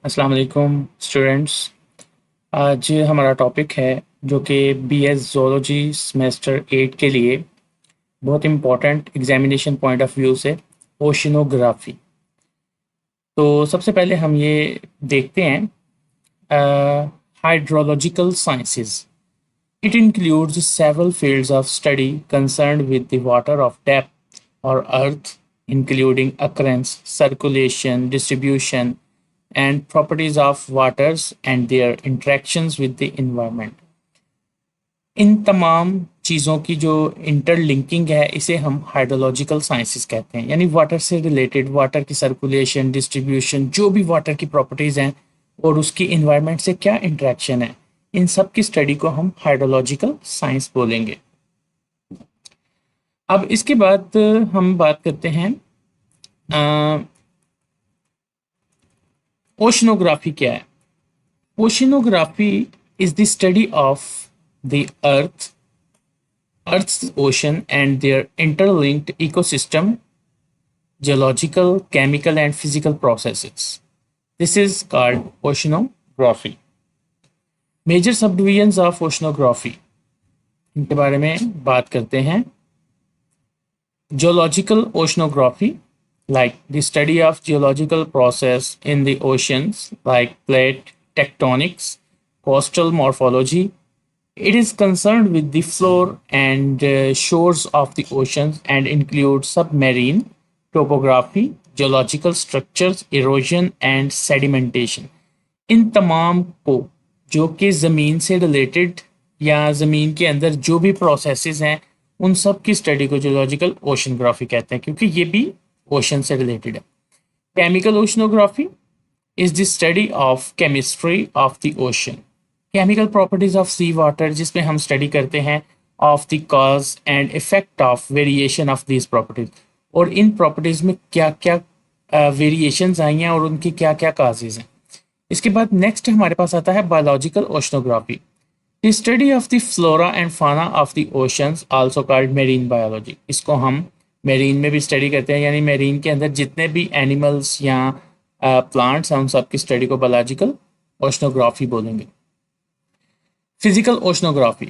अस्सलाम वालेकुम स्टूडेंट्स। आज हमारा टॉपिक है जो कि बीएस ज़ूलॉजी सेमेस्टर 8 के लिए बहुत important examination point of view से ओशनोग्राफी। तो सबसे पहले हम ये देखते हैं hydrological sciences. It includes several fields of study concerned with the water of depth और अर्थ, including occurrence, circulation, distribution, and properties of waters and their interactions with the environment. इन तमाम चीज़ों की जो इंटरलिंकिंग है इसे हम हाइड्रोलॉजिकल साइंसेस कहते हैं, यानी वाटर से रिलेटेड वाटर की सर्कुलेशन, डिस्ट्रीब्यूशन, जो भी वाटर की प्रॉपर्टीज़ हैं और उसकी इन्वायरमेंट से क्या इंटरेक्शन है, इन सब की स्टडी को हम हाइड्रोलॉजिकल साइंस बोलेंगे। अब इसके बाद हम बात करते हैं ओशनोग्राफी क्या है। Oceanography is the study of the Earth's ocean and their interlinked ecosystem, geological, chemical, and physical processes. This is called oceanography. Major subdivisions of oceanography, इनके बारे में बात करते हैं। Geological oceanography, like the study of geological process in the oceans, like plate tectonics, coastal morphology. It is concerned with the floor and shores of the oceans and includes submarine topography, geological structures, erosion and sedimentation. इन तमाम को जो कि ज़मीन से related या ज़मीन के अंदर जो भी प्रोसेसेस हैं उन सब की स्टडी को जियोलॉजिकल ओशनोग्राफी कहते हैं, क्योंकि ये भी ओशन से रिलेटेड है। Chemical oceanography is the study of chemistry of the ocean, chemical properties of sea water, जिसमें हम स्टडी करते हैं of the cause and effect of variation of these properties, और इन प्रॉपर्टीज में क्या क्या वेरिएशंस आई हैं और उनकी क्या क्या काजेज हैं। इसके बाद नेक्स्ट हमारे पास आता है biological oceanography, the study of the flora and fauna of the oceans, also called marine biology. इसको हम मेरीन में भी स्टडी करते हैं, यानी मेरीन के अंदर जितने भी एनिमल्स या प्लांट्स हैं उन सब की स्टडी को बायोलॉजिकल ओशनोग्राफी बोलेंगे। Physical oceanography,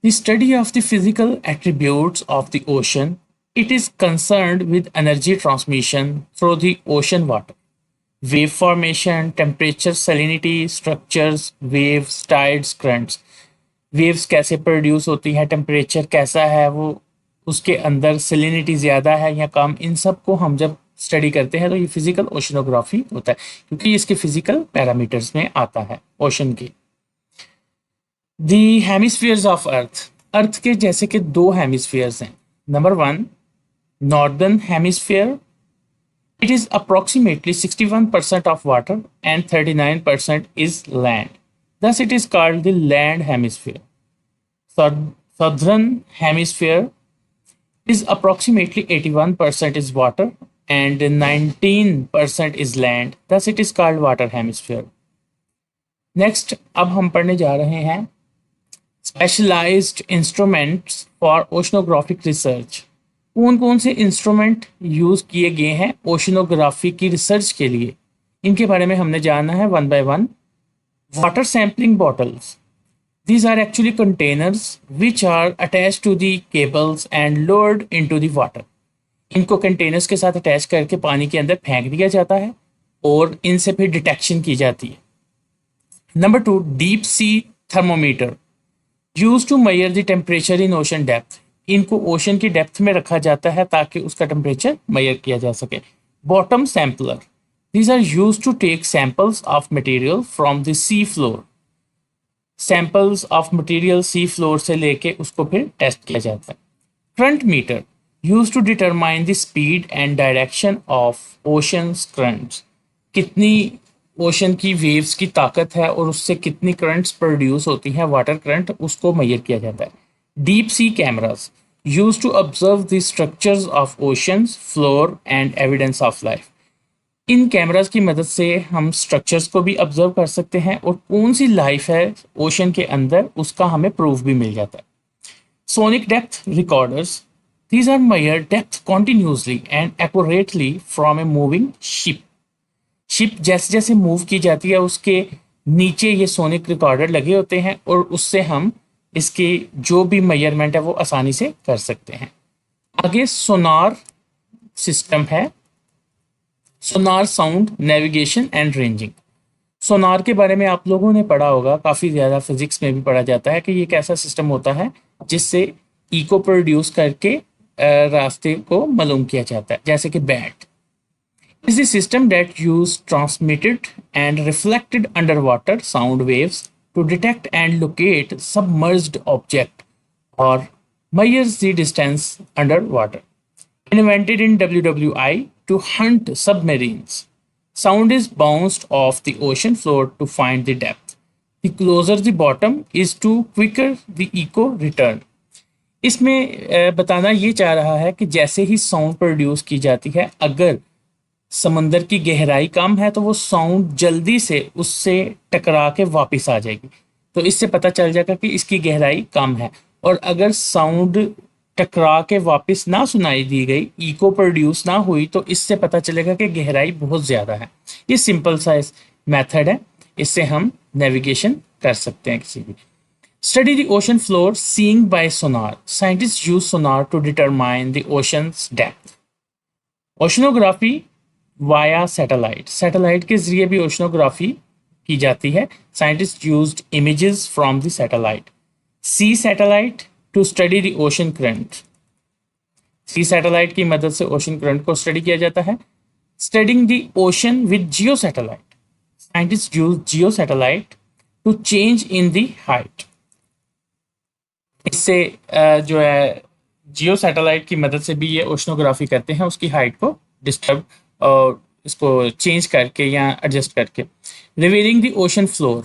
the study of the physical attributes of the ocean. It is concerned with energy transmission through the ocean water, wave formation, temperature, salinity, structures, waves, tides, currents. Waves कैसे produce होती हैं, temperature कैसा है, वो उसके अंदर salinity ज़्यादा है या कम, इन सब को हम जब स्टडी करते हैं तो ये फिजिकल ओशनोग्राफी होता है, क्योंकि इसके फिजिकल पैरामीटर्स में आता है ओशन के। दी हेमिस्फीयर्स ऑफ अर्थ के जैसे कि दो हेमिस्फीयर्स हैं। Number 1, northern hemisphere, it is approximately 61% of water and 39% is land, thus it is called the land hemisphere. Southern hemisphere is approximately 81% is water and 19% is land, thus it is called water hemisphere. Next, अब हम पढ़ने जा रहे हैं specialised instruments for oceanographic research. कौन कौन से instrument use किए गए हैं ओशनोग्राफी की रिसर्च के लिए, इनके बारे में हमने जानना है one by one. Water sampling bottles, these are actually containers which are attached to the cables and lowered into the water. इनको कंटेनर्स के साथ अटैच करके पानी के अंदर फेंक दिया जाता है और इनसे फिर डिटेक्शन की जाती है। Number 2, deep sea thermometer, use to measure the temperature in ocean depth. इनको ओशन की डेप्थ में रखा जाता है ताकि उसका टेम्परेचर मेजर किया जा सके। Bottom sampler, these are used to take samples of material from the sea floor. Samples of material sea floor से लेके उसको फिर टेस्ट किया जाता है। Current meter, use to determine the speed and direction of oceans currents, कितनी ocean की waves की ताकत है और उससे कितनी करंट्स प्रोड्यूस होती हैं, वाटर करंट, उसको मेजर किया जाता है। Deep sea cameras, use to observe the structures of oceans floor and evidence of life. इन कैमरास की मदद से हम स्ट्रक्चर्स को भी ऑब्जर्व कर सकते हैं और कौन सी लाइफ है ओशन के अंदर उसका हमें प्रूफ भी मिल जाता है। Sonic depth recorders, these are measured depth continuously and accurately from a moving ship. Ship जैसे जैसे मूव की जाती है उसके नीचे ये सोनिक रिकॉर्डर लगे होते हैं और उससे हम इसकी जो भी मेजरमेंट है वो आसानी से कर सकते हैं। आगे सोनार सिस्टम है, sonar sound navigation and ranging. Sonar के बारे में आप लोगों ने पढ़ा होगा, काफ़ी ज़्यादा फिजिक्स में भी पढ़ा जाता है कि ये एक ऐसा सिस्टम होता है जिससे इको प्रोड्यूस करके रास्ते को मालूम किया जाता है, जैसे कि bat is the system that use transmitted and reflected underwater sound waves to detect and locate submerged object or measures the distance underwater. Invented in WWI to hunt submarines, sound is bounced off the ocean floor to find the depth. The closer the bottom is to quicker the echo return. इसमें बताना ये चाह रहा है कि जैसे ही sound produce की जाती है, अगर समंदर की गहराई कम है तो वो साउंड जल्दी से उससे टकरा के वापस आ जाएगी, तो इससे पता चल जाएगा कि इसकी गहराई कम है। और अगर साउंड टकरा के वापस ना सुनाई दी गई, इको प्रोड्यूस ना हुई, तो इससे पता चलेगा कि गहराई बहुत ज़्यादा है। ये सिंपल सा मेथड है, इससे हम नेविगेशन कर सकते हैं किसी भी। Study the ocean floor seeing by sonar. Scientist use sonar to determine the oceans depth. Oceanography via satellite, satellite के जरिए भी ओशनोग्राफी की जाती है। Scientist used images from the satellite. Sea satellite to study the ocean current, sea satellite की मदद से ocean current को स्टडी किया जाता है। Studying the ocean with geo satellite, scientist use geo satellite to change in the height. इससे जो है जियो सैटेलाइट की मदद से भी ये ओशनोग्राफी करते हैं, उसकी हाइट को डिस्टर्ब और इसको चेंज करके या एडजस्ट करके। Revealing the ocean floor,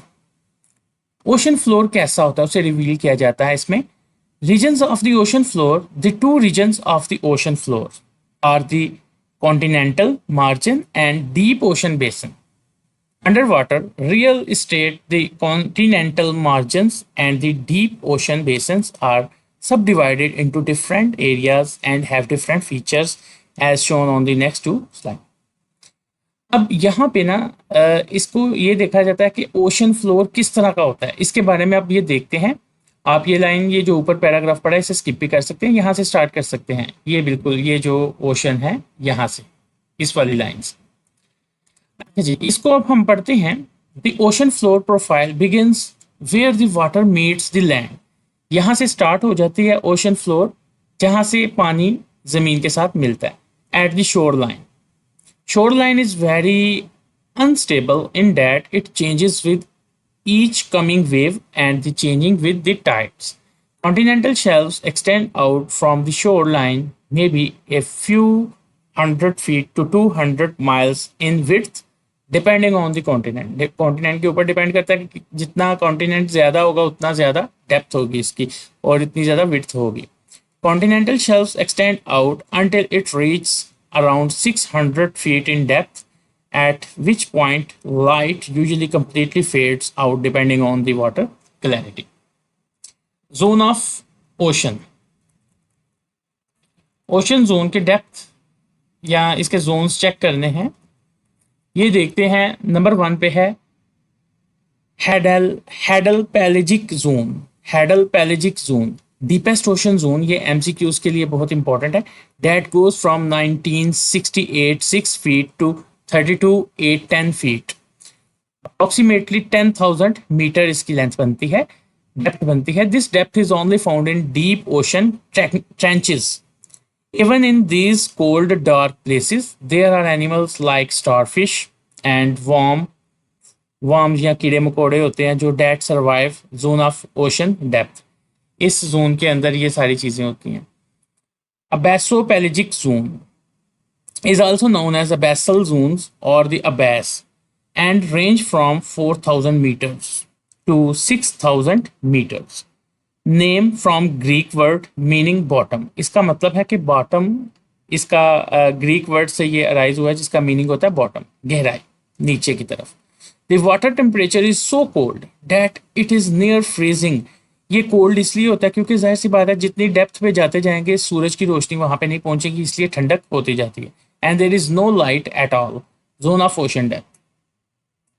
ocean floor कैसा होता है उसे रिवील किया जाता है इसमें। Regions of the ocean floor, the two regions of the ocean floor are the continental margin and deep ocean basin. Underwater, real estate, the continental margins and the deep ocean basins are subdivided into different areas and have different features as shown on the next two slides. अब यहाँ पे ना इसको ये देखा जाता है कि ओशन फ्लोर किस तरह का होता है, इसके बारे में आप ये देखते हैं। आप ये लाइन, ये जो ऊपर पैराग्राफ पढ़ा है, इसे स्किप भी कर सकते हैं, यहाँ से स्टार्ट कर सकते हैं। ये बिल्कुल ये जो ओशन है यहाँ से, इस वाली लाइन से। अच्छा जी, इसको अब हम पढ़ते हैं। The ocean floor profile begins where the water meets the land. यहाँ से स्टार्ट हो जाती है ओशन फ्लोर जहाँ से पानी जमीन के साथ मिलता है। At the shore line, shore line is very unstable in that it changes with each coming wave and the changing with the tides. Continental shelves extend out from the shore line may be a few 100 feet to 200 miles in width depending on the continent. Continent के ऊपर depend करता है कि जितना continent ज़्यादा होगा उतना ज़्यादा डेप्थ होगी इसकी और इतनी ज़्यादा विड्थ होगी। Continental shelves extend out until it reaches around 600 feet in depth, at which point light usually completely fades out depending on the water clarity. Zone of ocean, ocean zone के depth या इसके Jones check करने हैं। ये देखते हैं, number 1 पे है hadal pelagic zone. Hadal pelagic zone deepest ocean zone, ये एमसीक्यूज के लिए बहुत इंपॉर्टेंट है। That goes from 1968 6 feet to 32 8 10 feet, approximately 10,000 metre इसकी लेंथ बनती है, डेप्थ बनती है। This depth is only found in deep ocean trenches. Even in these cold, dark places, there are animals like starfish and worms या कीड़े मकोड़े होते हैं जो that survive zone of ocean depth. इस जोन के अंदर ये सारी चीजें होती हैं। Abyssopelagic zone is also known as abyssal zones or the abyss and range from 4,000 meters to 6,000 meters. Name from Greek word meaning bottom, इसका मतलब है कि बॉटम, इसका ग्रीक वर्ड से ये अराइज हुआ है जिसका मीनिंग होता है बॉटम, गहराई, नीचे की तरफ। The water temperature is so cold that it is near freezing. ये कोल्ड इसलिए होता है क्योंकि जाहिर सी बात है जितनी डेप्थ पे जाते जाएंगे सूरज की रोशनी वहां पे नहीं पहुंचेगी, इसलिए ठंडक होती जाती है। And there is no light at all, zone of ocean depth.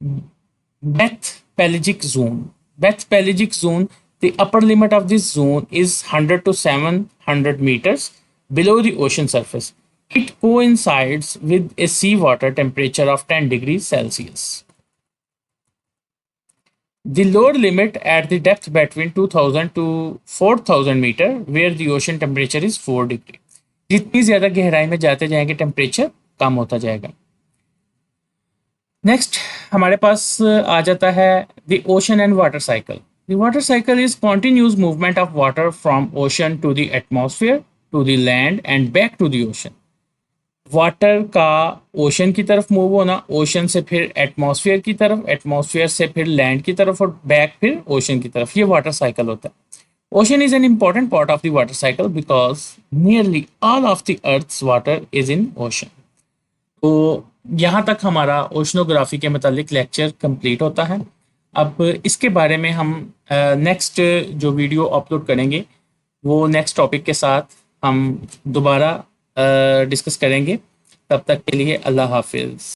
Beth pelagic zone. Beth pelagic zone, the upper limit of this zone is 100 to 700 meters below the ocean surface. It coincides with a seawater temperature of 10 degrees Celsius. The lower limit at the depth between 2000 to 4000 meter where the ocean temperature is 4 degree. जितनी ज्यादा गहराई में जाते जाएंगे temperature कम होता जाएगा. Next हमारे पास आ जाता है the ocean and water cycle. The water cycle is continuous movement of water from ocean to the atmosphere to the land and back to the ocean. Water का ओशन की तरफ मूव होना, ओशन से फिर एटमॉस्फेयर की तरफ, atmosphere से फिर लैंड की तरफ और बैक फिर ओशन की तरफ, ये वाटर साइकिल होता है. Ocean is an important part of the water cycle because nearly all of the earth's water is in ocean. तो यहाँ तक हमारा ओशनोग्राफी के मतलब लेक्चर कंप्लीट होता है. अब इसके बारे में हम नेक्स्ट जो वीडियो अपलोड करेंगे वो नेक्स्ट टॉपिक के साथ हम दोबारा डिस्कस करेंगे. तब तक के लिए अल्लाह हाफिज़.